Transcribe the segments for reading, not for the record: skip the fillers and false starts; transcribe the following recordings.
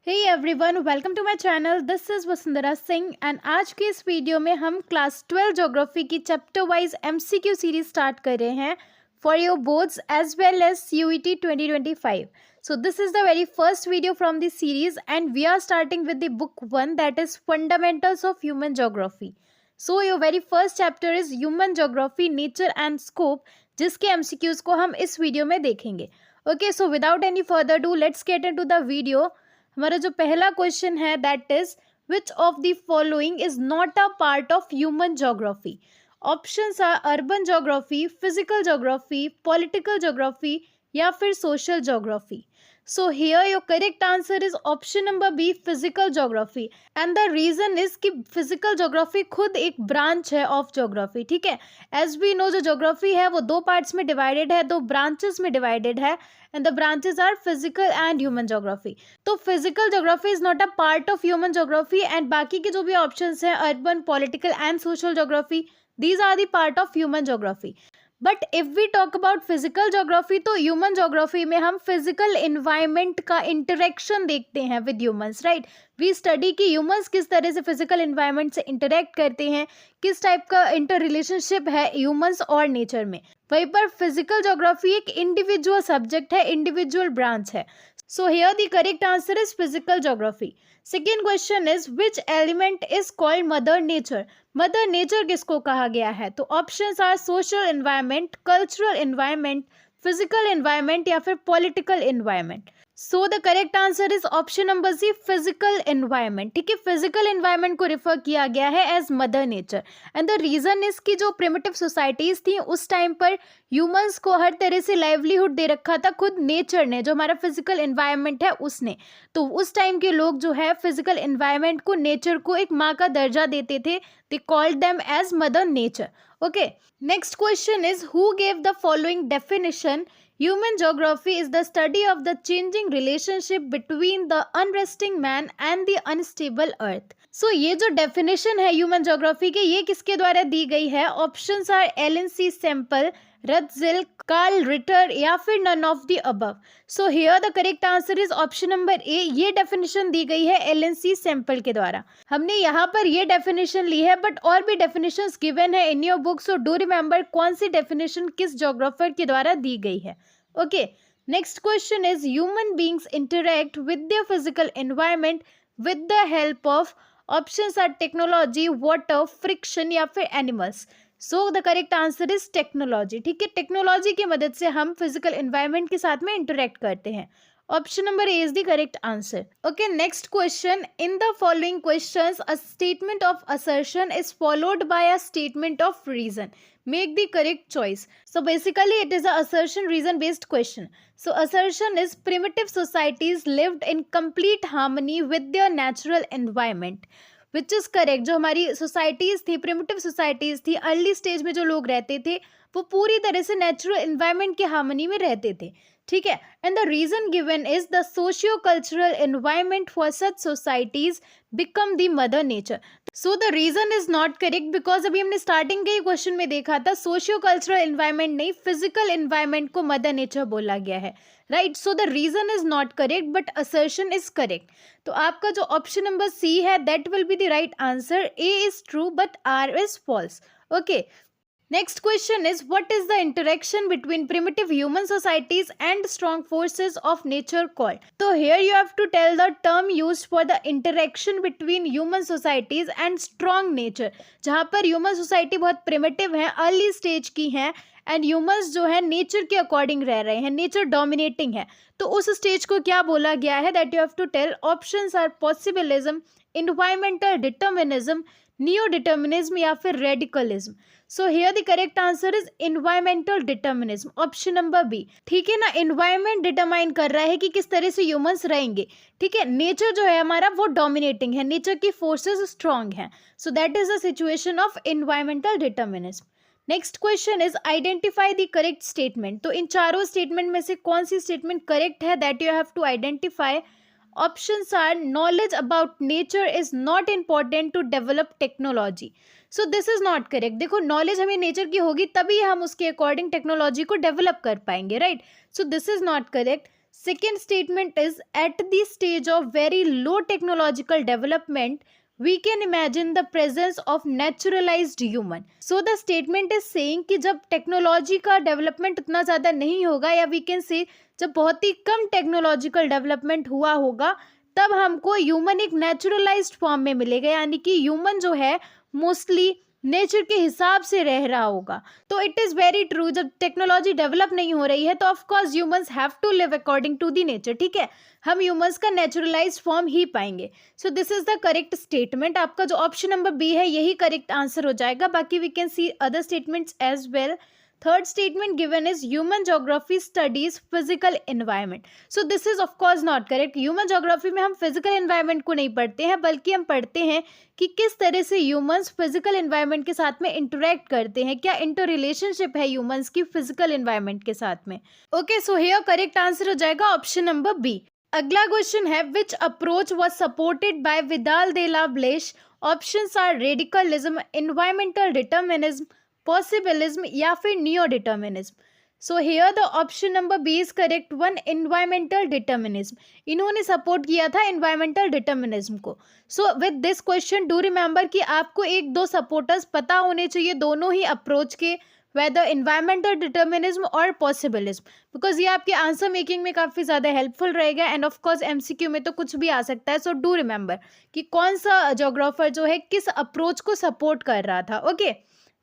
Hey everyone, welcome to my channel. This is Vasundhara Singh and आज की इस वीडियो में हम क्लास 12 ज्योग्राफी की chapter wise MCQ series start कर रहे हैं for your boards as well as CUET 2025. So this is the very first video from this series and we are starting with the book 1 that is fundamentals of human geography. So your very first chapter is human geography, nature and scope, जिसके MCQs को हम इस video में देखेंगे. Okay, so without any further do let's get into the video. हमारा जो पहला question है that is which of the following is not a part of human geography. Options are urban geography, physical geography, political geography या फिर social geography. So here your correct answer is option number B, physical geography. And the reason is कि physical geography खुद एक branch है of geography. ठीक है, as we know जो geography है वो दो पार्ट्स में डिवाइडेड है, दो ब्रांचेस में डिवाइडेड है and the branches are physical and human geography. तो physical geography is not a part of human geography and बाकी के जो भी ऑप्शंस हैं urban, political and social geography, these are the part of human geography. But if we talk about physical geography तो human geography में हम physical environment का interaction देखते हैं with humans, right. We study कि ह्यूमंस किस तरह से फिजिकल इन्वायरमेंट से इंटरेक्ट करते हैं, किस टाइप का इंटर रिलेशनशिप है ह्यूमंस और नेचर में. वहीं पर फिजिकल ज्योग्राफी एक इंडिविजुअल सब्जेक्ट है, इंडिविजुअल ब्रांच है. So here the correct answer is physical geography. Second question is which element is called mother nature. Mother nature किसको कहा गया है? तो options are social environment, cultural environment, physical environment या फिर political environment. So the correct answer is option number C, physical environment. ठीक है, physical environment को रिफर किया गया है as mother nature and the reason is कि जो प्रिमिटिव सोसाइटीज थी उस टाइम पर ह्यूमंस को हर तरह से लाइवलीहुड दे रखा था खुद नेचर ने, जो हमारा फिजिकल एनवायरनमेंट है उसने. तो उस टाइम के लोग जो है फिजिकल एनवायरनमेंट को, नेचर को एक माँ का दर्जा देते थे. They called them as mother nature. Okay, next question is who gave the following definition. Human geography is the study of the changing relationship between the unresting man and the unstable earth. So ये जो definition है human geography के, ये किसके द्वारा दी गई है? Options are Ellen C. Semple, Rudzell, Carl Ritter या फिर none of the above. So here the correct answer is option number A. ये definition दी गई है Ellen C. Semple के द्वारा. हमने यहाँ पर ये definition ली है बट और भी definitions given है in your book. So do remember कौन सी definition किस geographer के द्वारा दी गई है. Okay, next question is human beings interact with their physical environment with the help of. Options are technology, water, friction या फिर animals. So the correct answer is technology. ठीक है, टेक्नोलॉजी की मदद से हम फिजिकल एनवायरनमेंट के साथ में इंटरेक्ट करते हैं. Option number A is the correct answer. Okay, next question. In the following questions, a statement of assertion is followed by a statement of reason. Make the correct choice. So basically it is a assertion reason based question. So assertion is primitive societies lived in complete harmony with their natural environment. Which is correct. जो हमारी societies थी, primitive societies थी, early stage में जो लोग रहते थे वो पूरी तरह से नेचुरल एनवायरनमेंट के हार्मनी में रहते थे. ठीक है, and the reason given is the socio cultural environment for such societies become the mother nature. So the reason is not correct because अभी हमने स्टार्टिंग के ही क्वेश्चन में देखा था सोशियो कल्चरल एनवायरनमेंट नहीं, फिजिकल एनवायरनमेंट को मदर नेचर बोला गया है, right. So the reason is not correct but assertion is correct. तो आपका जो ऑप्शन नंबर सी है that will be the right answer. A is true but R is false. Okay, next question is what is the interaction between primitive human societies and strong forces of nature called. So here you have to tell the term used for the interaction between human societies and strong nature. जहाँ पर human society बहुत primitive है, early stage की है and humans जो है nature के according रह रहे हैं, नेचर डोमिनेटिंग है. तो उस स्टेज को क्या बोला गया है that you have to tell. Options are possibilism, environmental determinism, neo determinism या फिर radicalism. So here the correct answer is environmental determinism, option number B. ठीक है ना, इन्वायरमेंट डिटरमाइन कर रहा है कि किस तरह से ह्यूमंस रहेंगे. ठीक है, नेचर जो है हमारा वो डोमिनेटिंग है, नेचर की फोर्सेस स्ट्रांग हैं. So that is the situation of environmental determinism. Next question is identify the correct statement. तो इन चारों स्टेटमेंट में से कौन सी स्टेटमेंट करेक्ट है that you have to identify. Options are knowledge about nature is not important to develop technology. So this is not correct. देखो, knowledge हमें नेचर की होगी तभी हम उसके अकॉर्डिंग टेक्नोलॉजी को डेवलप कर पाएंगे, right. So this is not correct. Second statement is, at the stage of very low technological development, we can imagine the presence of naturalized human. So the statement is saying कि जब technology का development उतना ज़्यादा नहीं होगा, या we can say जब बहुत ही कम टेक्नोलॉजिकल डेवलपमेंट हुआ होगा, तब हमको ह्यूमन एक नेचुरलाइज्ड फॉर्म में मिलेगा, यानी कि ह्यूमन जो है मोस्टली नेचर के हिसाब से रह रहा होगा. तो इट इज़ वेरी ट्रू, जब टेक्नोलॉजी डेवलप नहीं हो रही है तो of course humans have to live according to the nature. ठीक है, हम ह्यूमंस का नेचुरलाइज्ड फॉर्म ही पाएंगे. So this is the correct statement. आपका जो ऑप्शन नंबर बी है यही करेक्ट आंसर हो जाएगा. बाकी we can see other statements as well. Third statement given is human geography studies physical environment. So this is of course not correct. Human geography में हम physical environment को नहीं पढ़ते हैं, बल्कि हम पढ़ते हैं कि किस तरह से humans physical environment के साथ में interact करते हैं, क्या इंटर रिलेशनशिप है humans की physical environment के साथ में. Okay, so here correct answer हो जाएगा ऑप्शन नंबर बी. अगला क्वेश्चन है, which approach was supported by Vidal de la Blache. Options are radicalism, environmental determinism, possibilism या फिर neo determinism. So here the option number B is correct one, environmental determinism. इन्होंने support किया था environmental determinism को. So with this question do remember कि आपको एक दो सपोर्टर्स पता होने चाहिए दोनों ही अप्रोच के, वेदर एनवायरमेंटल डिटर्मिनिज्म और पॉसिबिलिज्म, बिकॉज ये आपके आंसर मेकिंग में काफ़ी ज़्यादा हेल्पफुल रहेगा. एंड ऑफ कोर्स एमसीक्यू में तो कुछ भी आ सकता है. सो डू रिमेंबर कि कौन सा जोग्राफर जो है किस अप्रोच को सपोर्ट कर रहा था. Okay,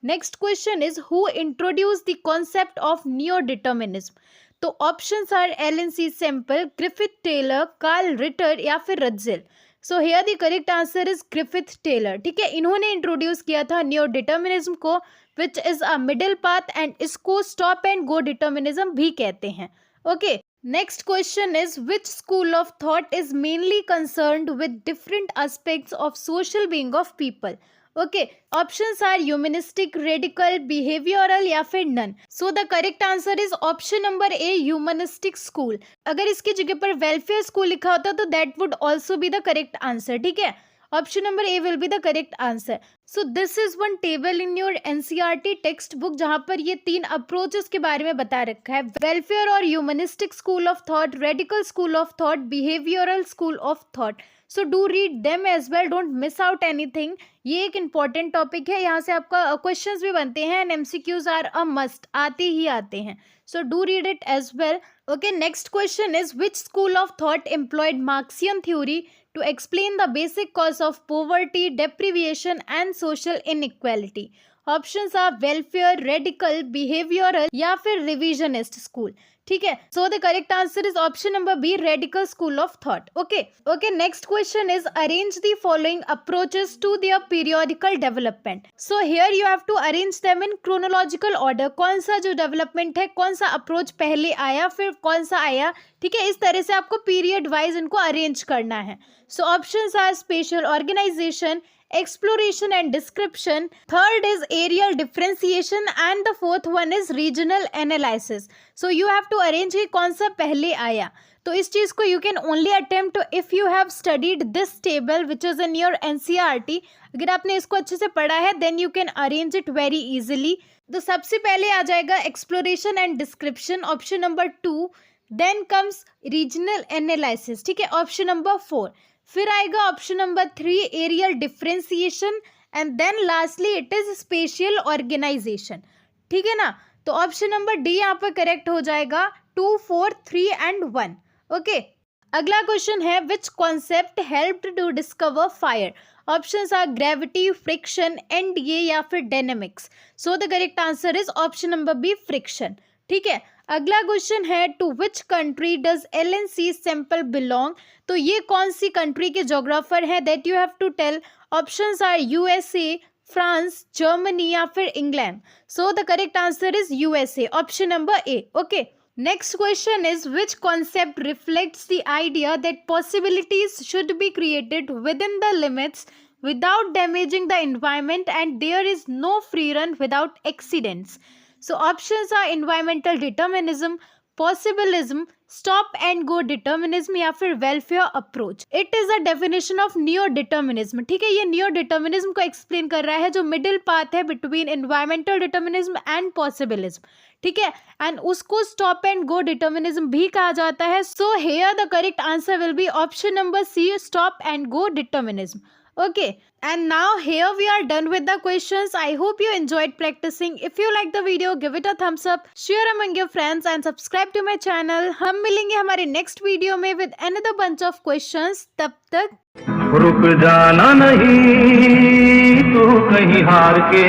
next question is, who introduce the concept of neo determinism. तो options are Ellen C Semple, Griffith Taylor, Carl Ritter या फिर Ratzel. So here the correct answer is Griffith Taylor. ठीक है, इन्होंने इंट्रोड्यूस किया था नियो डिटर्मिनिज्म को, which is a middle path, and इसको स्टॉप एंड गो डिटर्मिनिज्म भी कहते हैं. Okay, next question is, which school of thought is mainly concerned with different aspects of social being of people. Okay, options are humanistic, radical, behavioural या फिर none. So the correct answer is option number A, humanistic school. अगर इसकी जगह पर welfare school लिखा होता तो that would also be the correct answer. ठीक है, option number A will be the correct answer. So this is one table in your NCERT text book जहां पर ये तीन अप्रोचेस के बारे में बता रखा है, वेलफेयर और humanistic school of thought, radical school of thought, behavioural school of thought. So do read them as well, don't miss out anything. ये एक इंपॉर्टेंट टॉपिक है, यहाँ से आपका क्वेश्चंस भी बनते हैं and MCQs are a must, आते ही आते हैं. So do read it as well. Okay, next question is, which school of thought employed Marxian theory to explain the basic cause of poverty, deprivation and social inequality. Options are welfare, radical, behavioral या फिर revisionist school. ठीक है, so the correct answer is option number B, radical school of thought. Okay, next question is, arrange the following approaches to their periodical development. So here you have to arrange them in chronological order. कौन सा जो development है, कौन सा approach पहले आया फिर कौन सा आया. ठीक है, इस तरह से आपको पीरियड वाइज इनको अरेंज करना है. सो options are special organisation, exploration and description, third is areal differentiation and the fourth one is regional analysis. So you have to arrange कि कौन सा पहले आया. तो इस चीज़ को you can only attempt if you have studied this table which is in your NCERT. अगर आपने इसको अच्छे से पढ़ा है then you can arrange it very easily. तो सबसे पहले आ जाएगा exploration and description, option number 2. Then comes regional analysis. ठीक है, ऑप्शन नंबर 4. फिर आएगा option number 3, areal differentiation, and then lastly it is spatial organisation. ठीक है ना, तो ऑप्शन नंबर डी यहाँ पर करेक्ट हो जाएगा. 2, 4, 3 एंड 1. ओके, अगला क्वेश्चन है, which concept helped to discover fire. Options are gravity, friction, NDA या फिर dynamics. So the correct answer is option number B, friction. ठीक है, अगला क्वेश्चन है, to which country does Ellen C Semple belong. तो ये कौन सी कंट्री के जोग्राफर है, that you have to tell. Options are USA, France, Germany या फिर England. So the correct answer is USA, option number A. Okay, next question is, which concept reflects the idea that possibilities should be created with in the limits without damaging the environment and there is no free run without accidents. So options are environmental determinism, possibilism, stop and go determinism या फिर welfare approach. It is a definition of neo determinism. ठीक है, ये neo determinism को explain कर रहा है, जो मिडिल पाथ है between environmental determinism and possibilism. ठीक है, एंड उसको स्टॉप एंड गो डिटर्मिनिज्म भी कहा जाता है। So here the correct answer will be option number C, stop and go determinism. Okay, and now here we are done with the questions. I hope you enjoyed practicing. If you like the video, give it a thumbs up, share among your friends and subscribe to my channel. हम मिलेंगे हमारे next video में with another bunch of questions. तब तक रुक जाना नहीं तू कहीं हार के।